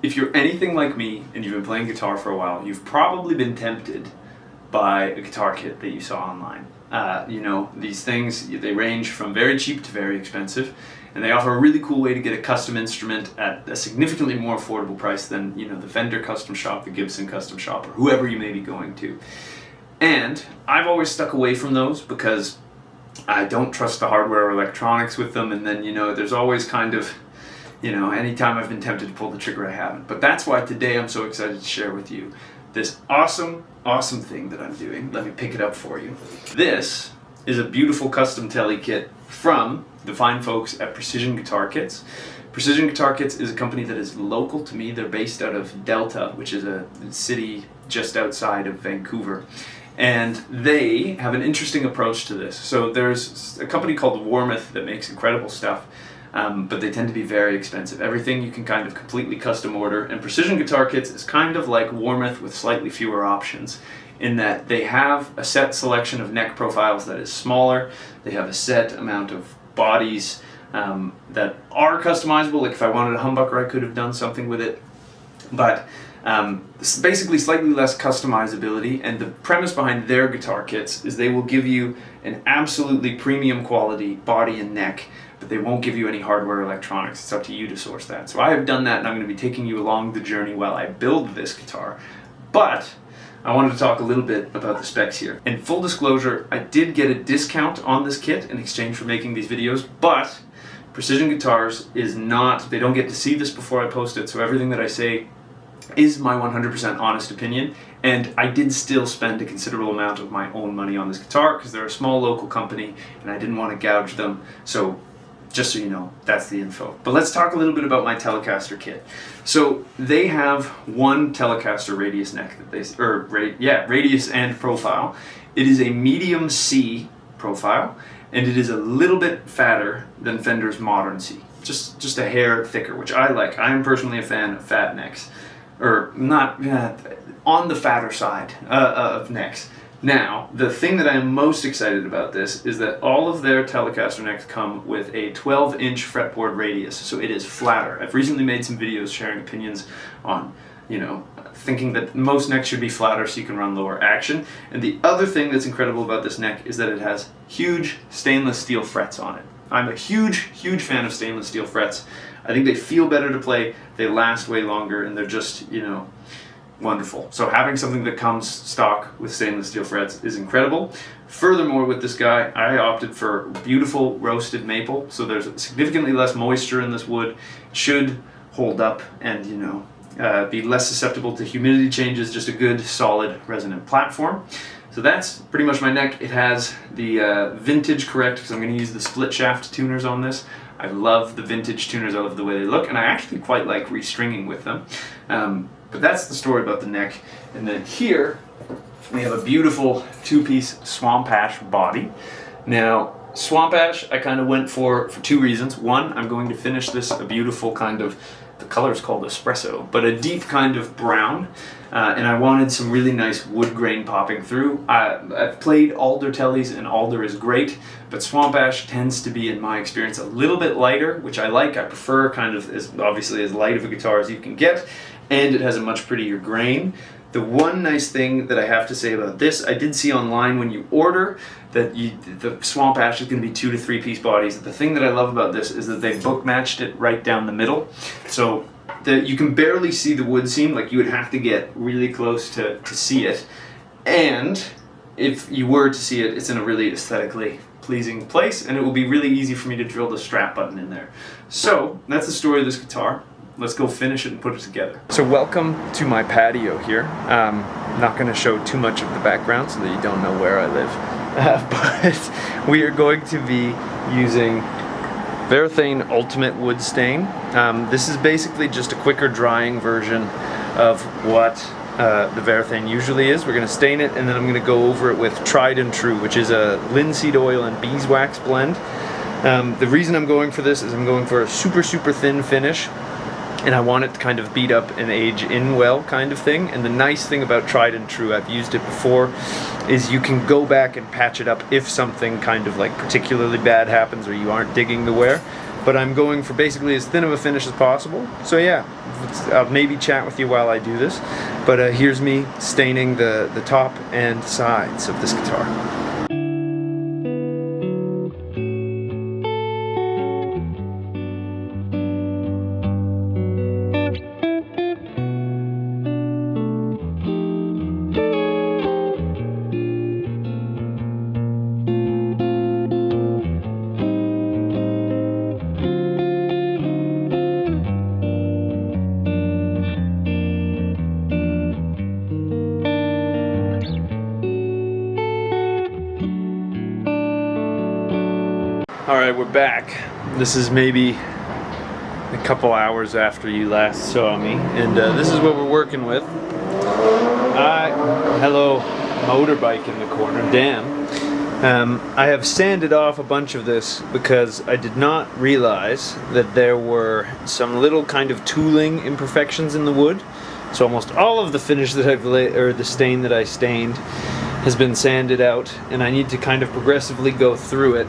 If you're anything like me and you've been playing guitar for a while, you've probably been tempted by a guitar kit that you saw online. You know, these things, they range from very cheap to very expensive, and they offer a really cool way to get a custom instrument at a significantly more affordable price than, you know, the Fender custom shop, the Gibson custom shop, or whoever you may be going to. And I've always stuck away from those because I don't trust the hardware or electronics with them, and then, you know, there's always kind of, you know, anytime I've been tempted to pull the trigger, I haven't. But that's why today I'm so excited to share with you this awesome thing that I'm doing. Let me pick it up for you. This is a beautiful custom Tele kit from the fine folks at Precision Guitar Kits. Precision Guitar Kits is a company that is local to me. They're based out of Delta, which is a city just outside of Vancouver. And they have an interesting approach to this. So there's a company called Warmouth that makes incredible stuff. But they tend to be very expensive. Everything you can kind of completely custom order, and Precision Guitar Kits is kind of like Warmouth with slightly fewer options, in that they have a set selection of neck profiles that is smaller. They have a set amount of bodies that are customizable. Like if I wanted a humbucker, I could have done something with it. But it's basically slightly less customizability, and the premise behind their guitar kits is they will give you an absolutely premium quality body and neck, but they won't give you any hardware or electronics. It's up to you to source that. So I have done that, and I'm going to be taking you along the journey while I build this guitar. But I wanted to talk a little bit about the specs here. In full disclosure, I did get a discount on this kit in exchange for making these videos, but Precision Guitars is not, they don't get to see this before I post it, so everything that I say is my 100% honest opinion, and I did still spend a considerable amount of my own money on this guitar because they're a small local company and I didn't want to gouge them. So just so you know, that's the info. But let's talk a little bit about my Telecaster kit. So they have one Telecaster radius neck that they, radius and profile. It is a medium C profile, and it is a little bit fatter than Fender's modern C. Just a hair thicker, which I like. I am personally a fan of fat necks. Or not, on the fatter side of necks. Now, the thing that I am most excited about this is that all of their Telecaster necks come with a 12-inch fretboard radius, so it is flatter. I've recently made some videos sharing opinions on, you know, thinking that most necks should be flatter so you can run lower action. And the other thing that's incredible about this neck is that it has huge stainless steel frets on it. I'm a huge fan of stainless steel frets. I think they feel better to play, they last way longer, and they're just, you know, wonderful. So having something that comes stock with stainless steel frets is incredible. Furthermore, with this guy, I opted for beautiful roasted maple, so there's significantly less moisture in this wood. It should hold up and, you know, be less susceptible to humidity changes, just a good, solid, resonant platform. So that's pretty much my neck. It has the vintage correct, because I'm going to use the split shaft tuners on this. I love the vintage tuners, I love the way they look, and I actually quite like restringing with them. But that's the story about the neck. And then here, we have a beautiful two-piece Swamp Ash body. Now, Swamp Ash I kind of went for two reasons. One, I'm going to finish this a beautiful kind of, the color is called espresso, but a deep kind of brown. And I wanted some really nice wood grain popping through. I've played alder teles, and alder is great, but Swamp Ash tends to be, in my experience, a little bit lighter, which I like. I prefer kind of obviously as light of a guitar as you can get, and it has a much prettier grain. The one nice thing that I have to say about this, I did see online when you order that the Swamp Ash is going to be 2 to 3 piece bodies. The thing that I love about this is that they book matched it right down the middle. So you can barely see the wood seam, like you would have to get really close to see it. And if you were to see it, it's in a really aesthetically pleasing place, and it will be really easy for me to drill the strap button in there. So that's the story of this guitar. Let's go finish it and put it together. So welcome to my patio here. I'm not going to show too much of the background so that you don't know where I live. But we are going to be using Varathane Ultimate Wood Stain. This is basically just a quicker drying version of what the Varathane usually is. We're going to stain it, and then I'm going to go over it with Tried and True, which is a linseed oil and beeswax blend. The reason I'm going for this is I'm going for a super thin finish, and I want it to kind of beat up and age in well kind of thing. And the nice thing about Tried and True, I've used it before, is you can go back and patch it up if something kind of like particularly bad happens or you aren't digging the wear. but I'm going for basically as thin of a finish as possible. So yeah, I'll maybe chat with you while I do this, but here's me staining the top and sides of this guitar. Alright, we're back. This is maybe a couple hours after you last saw me, and this is what we're working with. Hello, motorbike in the corner, damn. I have sanded off a bunch of this because I did not realize that there were some little kind of tooling imperfections in the wood. So almost all of the finish that I've or the stain that I stained has been sanded out, and I need to kind of progressively go through it.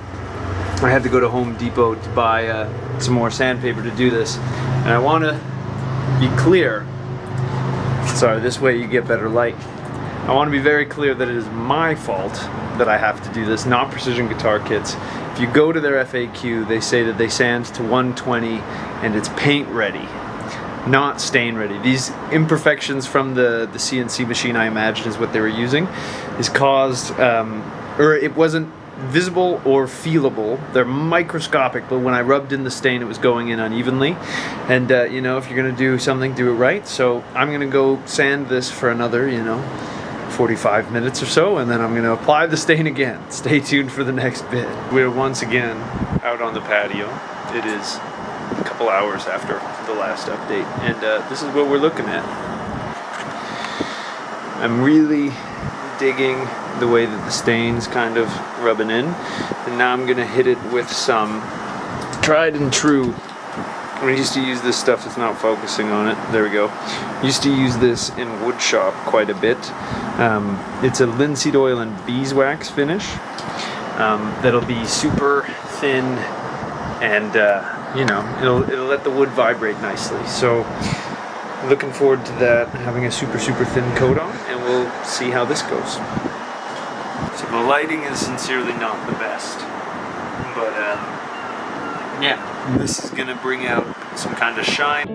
I had to go to Home Depot to buy some more sandpaper to do this, and I want to be clear. Sorry, this way you get better light. I want to be very clear that it is my fault that I have to do this, not Precision Guitar Kits. If you go to their FAQ, they say that they sand to 120 and it's paint ready, not stain ready. These imperfections from the CNC machine, I imagine is what they were using, is caused, or it wasn't visible or feelable. They're microscopic, but when I rubbed in the stain, it was going in unevenly. And you know, if you're gonna do something, do it right. So I'm gonna go sand this for another, 45 minutes or so, and then I'm gonna apply the stain again. Stay tuned for the next bit. We're once again out on the patio. It is a couple hours after the last update, and this is what we're looking at. I'm really digging the way that the stain's kind of rubbing in, and now I'm gonna hit it with some tried and true. I used to use this stuff that's not focusing on it. There we go. Used to use this in wood shop quite a bit. It's a linseed oil and beeswax finish that'll be super thin, and it'll let the wood vibrate nicely. So looking forward to that, having a super thin coat on, and we'll see how this goes. So the lighting is sincerely not the best, but yeah, this is gonna bring out some kind of shine.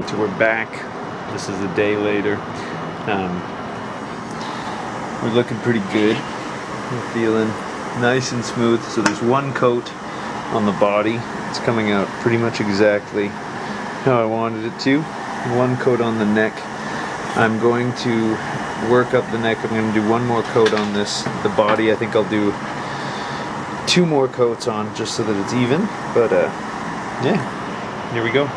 So we're back. This is a day later. We're looking pretty good. We're feeling nice and smooth. So there's one coat on the body. It's coming out pretty much exactly how I wanted it to. One coat on the neck. I'm going to work up the neck. I'm going to do one more coat on this. The body, I think I'll do 2 more coats on just so that it's even. But yeah, here we go.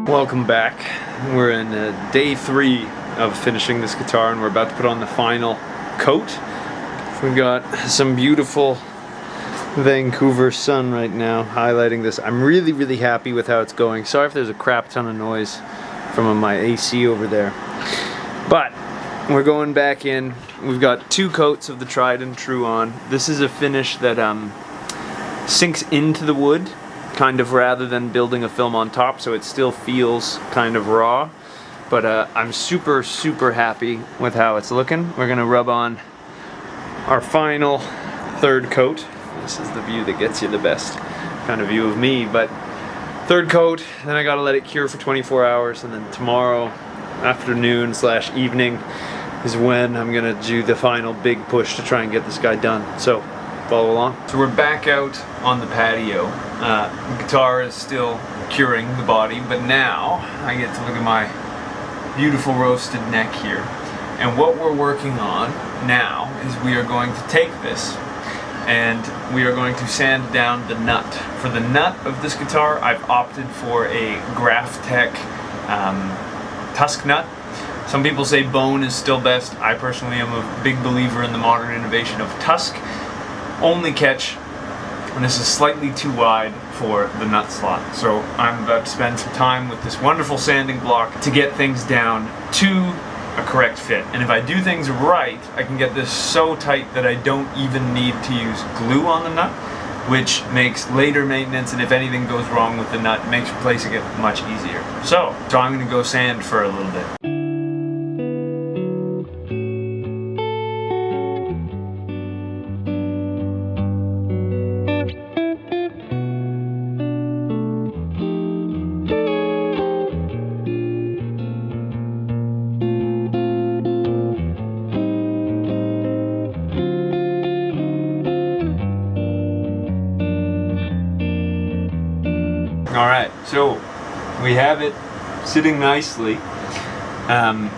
Welcome back. We're in day 3 of finishing this guitar, and we're about to put on the final coat. We've got some beautiful Vancouver sun right now highlighting this. I'm really happy with how it's going. Sorry if there's a crap ton of noise from my AC over there. But we're going back in. We've got 2 coats of the tried and true on. This is a finish that sinks into the wood, kind of, rather than building a film on top, so it still feels kind of raw. But I'm super happy with how it's looking. We're gonna rub on our final 3rd coat. This is the view that gets you the best kind of view of me. But 3rd coat, then I gotta let it cure for 24 hours, and then tomorrow afternoon / evening is when I'm gonna do the final big push to try and get this guy done. So follow along. So we're back out on the patio. The guitar is still curing the body, but now I get to look at my beautiful roasted neck here. And what we're working on now is we are going to take this and we are going to sand down the nut. For the nut of this guitar, I've opted for a Graphtec tusk nut. Some people say bone is still best. I personally am a big believer in the modern innovation of tusk. Only catch, and this is slightly too wide for the nut slot. So I'm about to spend some time with this wonderful sanding block to get things down to a correct fit. And if I do things right, I can get this so tight that I don't even need to use glue on the nut, which makes later maintenance, and if anything goes wrong with the nut, makes replacing it much easier. So I'm gonna go sand for a little bit. Alright, so we have it sitting nicely. I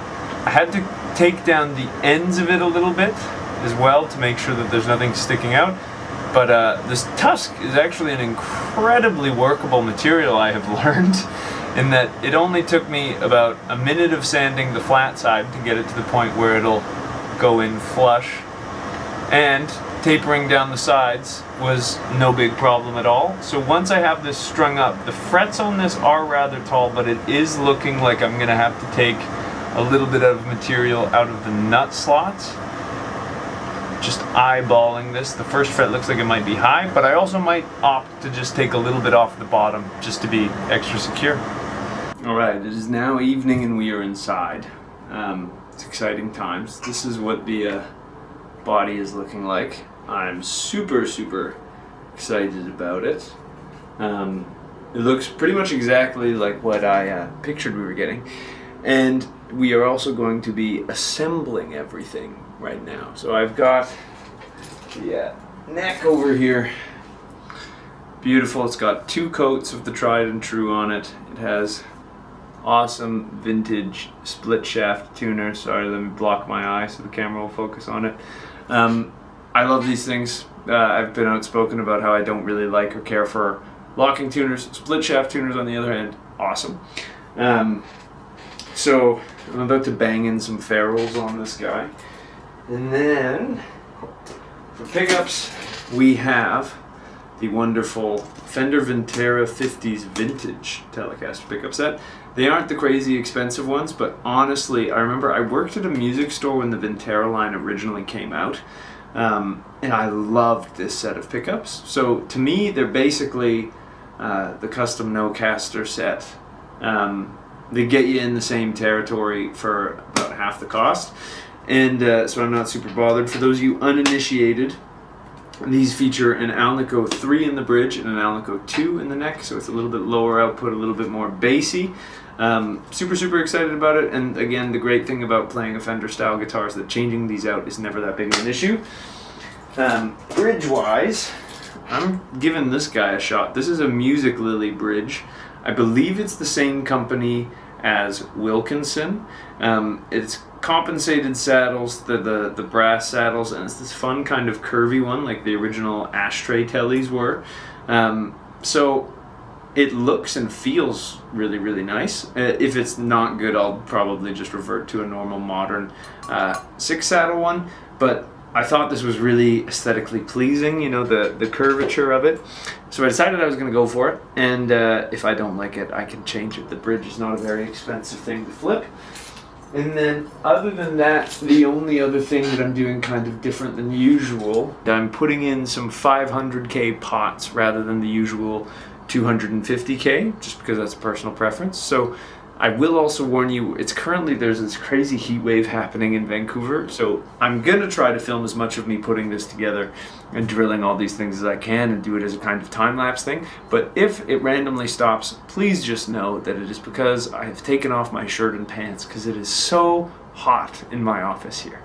had to take down the ends of it a little bit as well to make sure that there's nothing sticking out. But this tusk is actually an incredibly workable material, I have learned, in that it only took me about a minute of sanding the flat side to get it to the point where it'll go in flush. And tapering down the sides was no big problem at all. So once I have this strung up, the frets on this are rather tall, but it is looking like I'm gonna have to take a little bit of material out of the nut slots. Just eyeballing this, the first fret looks like it might be high, but I also might opt to just take a little bit off the bottom just to be extra secure. All right, it is now evening and we are inside. It's exciting times. This is what the body is looking like. I'm super excited about it. It looks pretty much exactly like what I pictured we were getting, and we are also going to be assembling everything right now. So I've got the neck over here. Beautiful. It's got 2 coats of the tried and true on it. It has awesome vintage split shaft tuner. Sorry, let me block my eye so the camera will focus on it. I love these things. I've been outspoken about how I don't really like or care for locking tuners. Split shaft tuners, on the other hand, awesome. So I'm about to bang in some ferrules on this guy. And then for pickups, we have the wonderful Fender Vintera 50s Vintage Telecaster pickup set. They aren't the crazy expensive ones, but honestly, I remember I worked at a music store when the Vintera line originally came out, and I loved this set of pickups. So to me, they're basically the custom no-caster set. They get you in the same territory for about half the cost, and so I'm not super bothered. For those of you uninitiated, these feature an Alnico 3 in the bridge and an Alnico 2 in the neck, so it's a little bit lower output, a little bit more bassy. Super excited about it, and again, the great thing about playing a Fender style guitar is that changing these out is never that big of an issue. Bridge wise, I'm giving this guy a shot. This is a Music Lily bridge. I believe it's the same company as Wilkinson. It's compensated saddles, the brass saddles, and it's this fun kind of curvy one like the original ashtray Teles were. So it looks and feels really nice. If it's not good, I'll probably just revert to a normal modern 6 saddle one, but I thought this was really aesthetically pleasing, you know, the curvature of it. So I decided I was going to go for it, and if I don't like it, I can change it. The bridge is not a very expensive thing to flip. And then other than that, the only other thing that I'm doing kind of different than usual, I'm putting in some 500K pots rather than the usual 250K, just because that's a personal preference. So I will also warn you, there's this crazy heat wave happening in Vancouver, so I'm gonna try to film as much of me putting this together and drilling all these things as I can and do it as a kind of time-lapse thing. But if it randomly stops, please just know that it is because I have taken off my shirt and pants because it is so hot in my office here.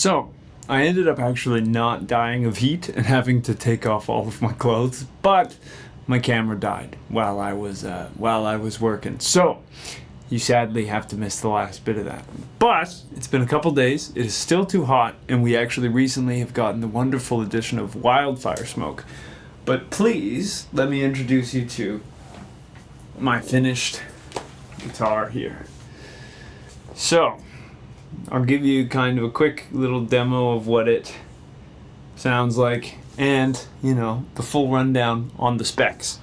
So, I ended up actually not dying of heat and having to take off all of my clothes, but my camera died while I was working. So, you sadly have to miss the last bit of that. But it's been a couple days, it is still too hot, and we actually recently have gotten the wonderful addition of wildfire smoke. But please, let me introduce you to my finished guitar here. So, I'll give you kind of a quick little demo of what it sounds like and, the full rundown on the specs.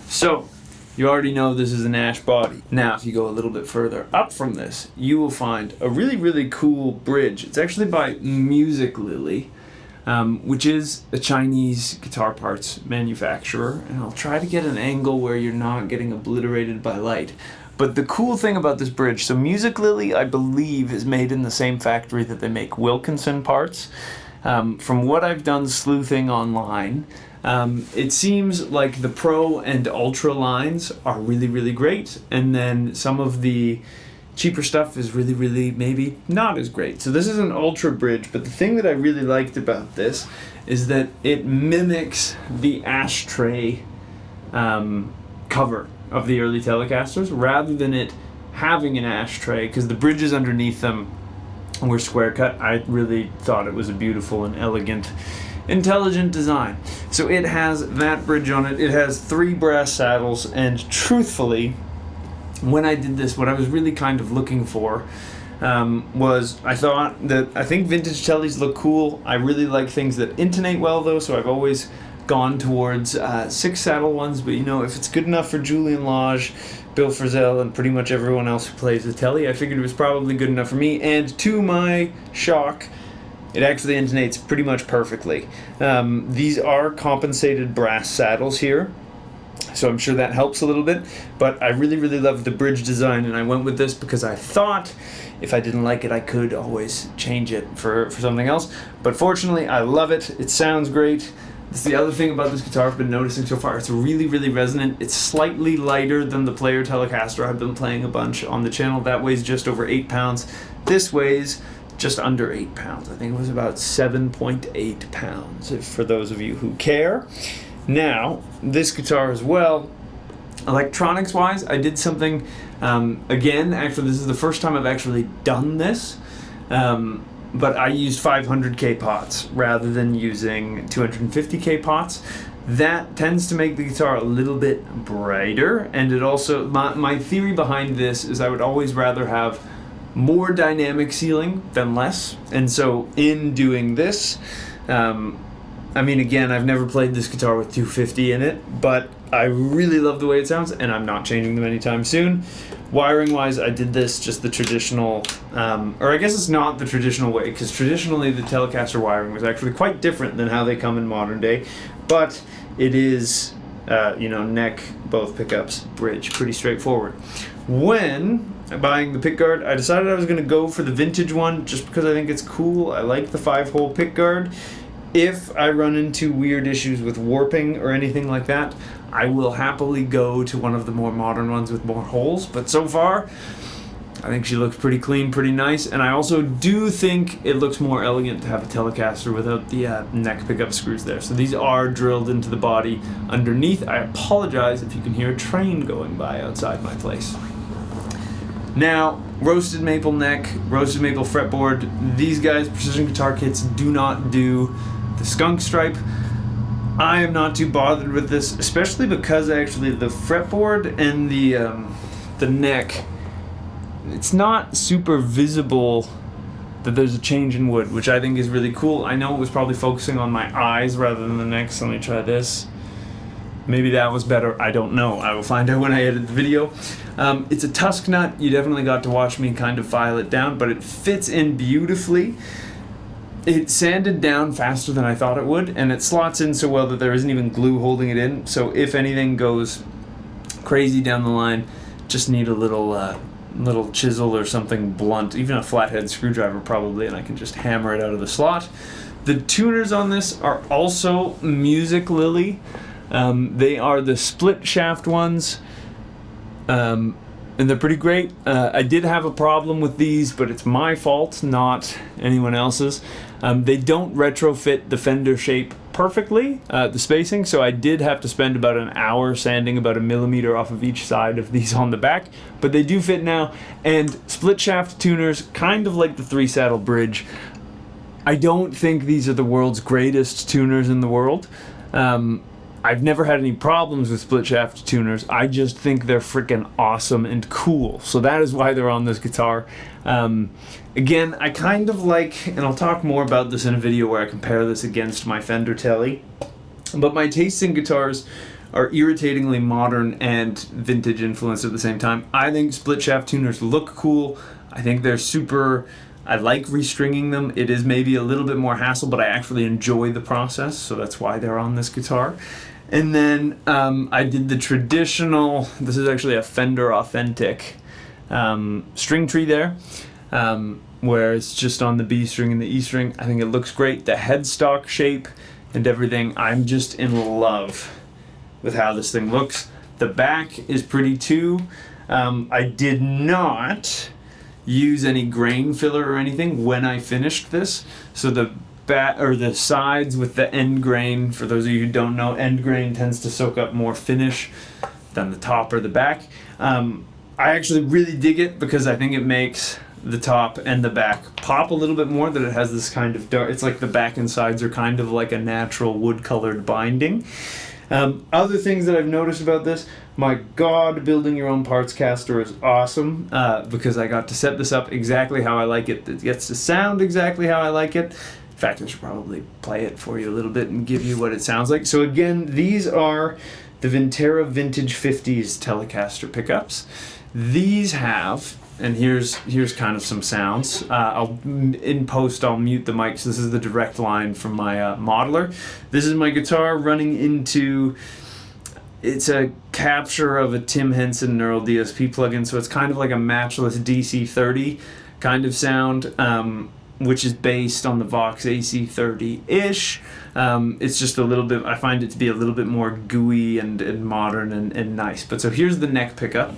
So, you already know this is an ash body. Now, if you go a little bit further up from this, you will find a really, really cool bridge. It's actually by Music Lily, which is a Chinese guitar parts manufacturer. And I'll try to get an angle where you're not getting obliterated by light. But the cool thing about this bridge, so Music Lily, I believe, is made in the same factory that they make Wilkinson parts. From what I've done sleuthing online, it seems like the Pro and Ultra lines are really, really great, and then some of the cheaper stuff is really, really maybe not as great. So this is an Ultra bridge, but the thing that I really liked about this is that it mimics the ashtray cover of the early Telecasters, rather than it having an ashtray, because the bridges underneath them were square cut. I really thought it was a beautiful and elegant, intelligent design. So it has that bridge on it. It has 3 brass saddles, and truthfully, when I did this, what I was really kind of looking for was, I think vintage Teles look cool. I really like things that intonate well though, so I've always gone towards 6 saddle ones, but if it's good enough for Julian Lage, Bill Frisell, and pretty much everyone else who plays the Tele, I figured it was probably good enough for me, and to my shock, it actually intonates pretty much perfectly. These are compensated brass saddles here, so I'm sure that helps a little bit, but I really, really love the bridge design, and I went with this because I thought if I didn't like it, I could always change it for something else, but fortunately, I love it. It sounds great. That's the other thing about this guitar I've been noticing so far. It's really, really resonant. It's slightly lighter than the Player Telecaster I've been playing a bunch on the channel. That weighs just over 8 pounds. This weighs just under 8 pounds. I think it was about 7.8 pounds, for those of you who care. Now, this guitar as well, electronics-wise, I did something, again, actually this is the first time I've actually done this. But I used 500K pots rather than using 250K pots. That tends to make the guitar a little bit brighter, and it also, my theory behind this is I would always rather have more dynamic ceiling than less, and so in doing this, again, I've never played this guitar with 250 in it, but I really love the way it sounds, and I'm not changing them anytime soon. Wiring wise, I did this just the traditional, or I guess it's not the traditional way, because traditionally the Telecaster wiring was actually quite different than how they come in modern day, but it is, neck, both pickups, bridge, pretty straightforward. When buying the pickguard, I decided I was going to go for the vintage one just because I think it's cool. I like the 5-hole pickguard. If I run into weird issues with warping or anything like that, I will happily go to one of the more modern ones with more holes, but so far, I think she looks pretty clean, pretty nice, and I also do think it looks more elegant to have a Telecaster without the neck pickup screws there. So these are drilled into the body underneath. I apologize if you can hear a train going by outside my place. Now, roasted maple neck, roasted maple fretboard. These guys, Precision Guitar Kits, do not do the skunk stripe. I am not too bothered with this, especially because actually the fretboard and the neck, it's not super visible that there's a change in wood, which I think is really cool. I know it was probably focusing on my eyes rather than the neck, so let me try this. Maybe that was better, I don't know. I will find out when I edit the video. It's a tusk nut. You definitely got to watch me kind of file it down, but it fits in beautifully. It sanded down faster than I thought it would, and it slots in so well that there isn't even glue holding it in. So if anything goes crazy down the line, just need a little chisel or something blunt, even a flathead screwdriver probably, and I can just hammer it out of the slot. The tuners on this are also Music Lily. They are the split shaft ones. and they're pretty great. I did have a problem with these, but it's my fault, not anyone else's. They don't retrofit the fender shape perfectly, the spacing, so I did have to spend about an hour sanding about 1 millimeter off of each side of these on the back, but they do fit now. And split shaft tuners, kind of like the 3-saddle bridge, I don't think these are the world's greatest tuners in the world. I've never had any problems with split shaft tuners. I just think they're freaking awesome and cool. So that is why they're on this guitar. Again, I kind of like, and I'll talk more about this in a video where I compare this against my Fender Tele, but my tastes in guitars are irritatingly modern and vintage influenced at the same time. I think split shaft tuners look cool. I think they're super... I like restringing them. It is maybe a little bit more hassle, but I actually enjoy the process, so that's why they're on this guitar. And then I did the traditional, this is actually a Fender Authentic string tree there, where it's just on the B string and the E string. I think it looks great. The headstock shape and everything, I'm just in love with how this thing looks. The back is pretty too. I did not use any grain filler or anything when I finished this, so the the sides with the end grain, for those of you who don't know, end grain tends to soak up more finish than the top or the back. I actually really dig it because I think it makes the top and the back pop a little bit more, that it has this kind of dark, it's like the back and sides are kind of like a natural wood colored binding. Other things that I've noticed about this, my God, building your own Partscaster is awesome, because I got to set this up exactly how I like it. It gets to sound exactly how I like it. In fact, I should probably play it for you a little bit and give you what it sounds like. So again, these are the Vintera Vintage 50s Telecaster pickups. These have, and here's kind of some sounds. In post I'll mute the mics. This is the direct line from my modeler. This is my guitar running into, it's a capture of a Tim Henson Neural DSP plugin, so it's kind of like a matchless DC30 kind of sound, which is based on the Vox AC30-ish. It's just a little bit, I find it to be a little bit more gooey and modern and nice. But so here's the neck pickup.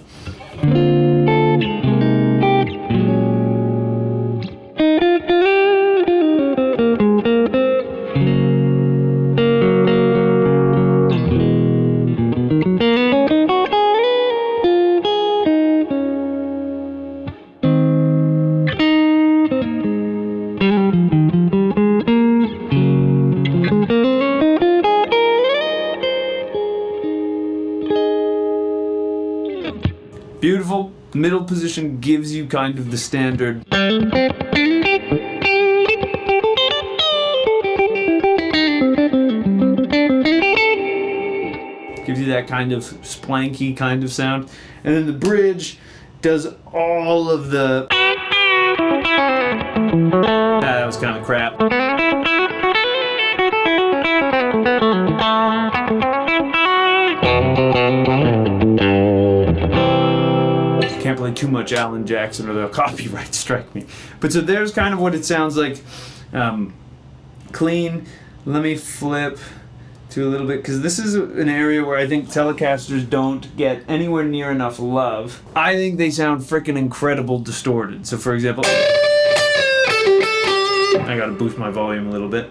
Beautiful. Middle position gives you kind of the standard. Gives you that kind of splanky kind of sound. And then the bridge does all of the... that was kind of crap. Can't play too much Alan Jackson or they'll copyright strike me. But so there's kind of what it sounds like. Clean. Let me flip to a little bit, because this is an area where I think Telecasters don't get anywhere near enough love. I think they sound freaking incredible distorted. So for example, I gotta boost my volume a little bit.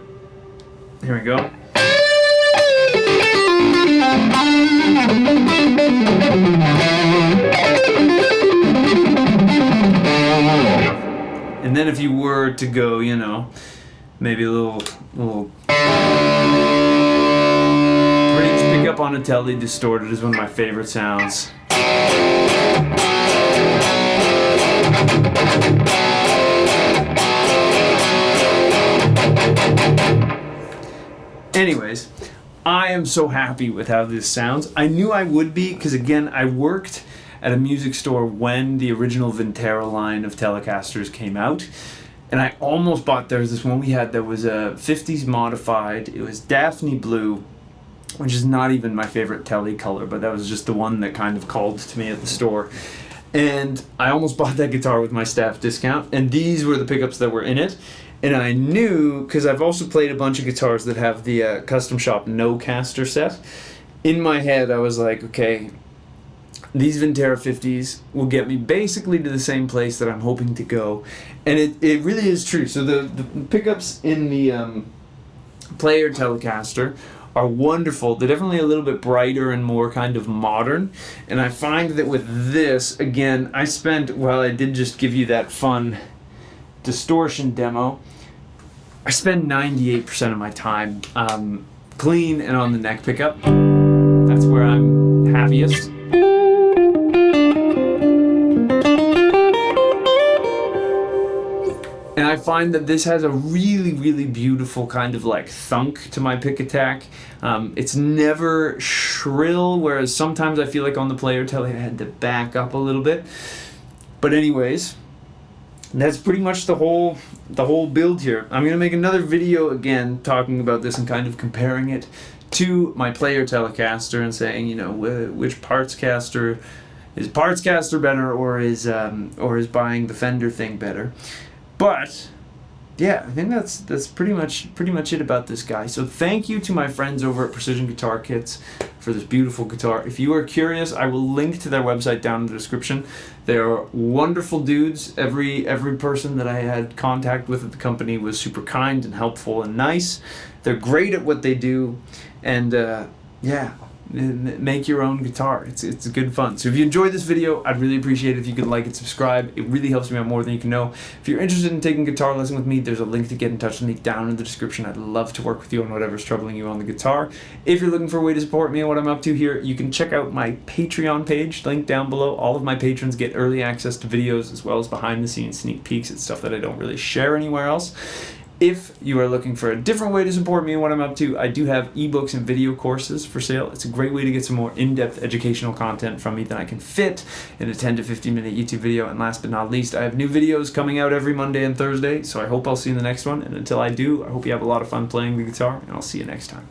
Here we go. And then if you were to go, you know, maybe a little bridge pickup on a Tele distorted is one of my favorite sounds. Anyways, I am so happy with how this sounds. I knew I would be, because again, I worked at a music store when the original Vintera line of Telecasters came out, and I almost bought, there was this one we had that was a 50s modified. It was Daphne Blue, which is not even my favorite Tele color, but that was just the one that kind of called to me at the store. And I almost bought that guitar with my staff discount, and these were the pickups that were in it. And I knew, because I've also played a bunch of guitars that have the Custom Shop No Caster set. In my head, I was like, okay, these Vintera 50s will get me basically to the same place that I'm hoping to go. And it really is true. So the pickups in the player Telecaster are wonderful. They're definitely a little bit brighter and more kind of modern. And I find that with this, again, I did just give you that fun distortion demo, I spend 98% of my time clean and on the neck pickup. That's where I'm happiest. And I find that this has a really, really beautiful kind of like thunk to my pick attack. It's never shrill, whereas sometimes I feel like on the player Tele I had to back up a little bit. But anyways, that's pretty much the whole build here. I'm gonna make another video again talking about this and kind of comparing it to my player Telecaster and saying, you know, which Partscaster is Partscaster better, or is buying the Fender thing better. But yeah, I think that's pretty much it about this guy. So thank you to my friends over at Precision Guitar Kits for this beautiful guitar. If you are curious, I will link to their website down in the description. They're wonderful dudes. Every person that I had contact with at the company was super kind and helpful and nice. They're great at what they do, and yeah, make your own guitar. It's good fun. So if you enjoyed this video, I'd really appreciate it if you could like and subscribe. It really helps me out more than you can know. If you're interested in taking a guitar lesson with me, there's a link to get in touch with me down in the description. I'd love to work with you on whatever's troubling you on the guitar. If you're looking for a way to support me and what I'm up to here, you can check out my Patreon page, link down below. All of my patrons get early access to videos as well as behind the scenes sneak peeks. It's stuff that I don't really share anywhere else. If you are looking for a different way to support me and what I'm up to, I do have ebooks and video courses for sale. It's a great way to get some more in-depth educational content from me than I can fit in a 10 to 15 minute YouTube video. And last but not least, I have new videos coming out every Monday and Thursday, so I hope I'll see you in the next one. And until I do, I hope you have a lot of fun playing the guitar, and I'll see you next time.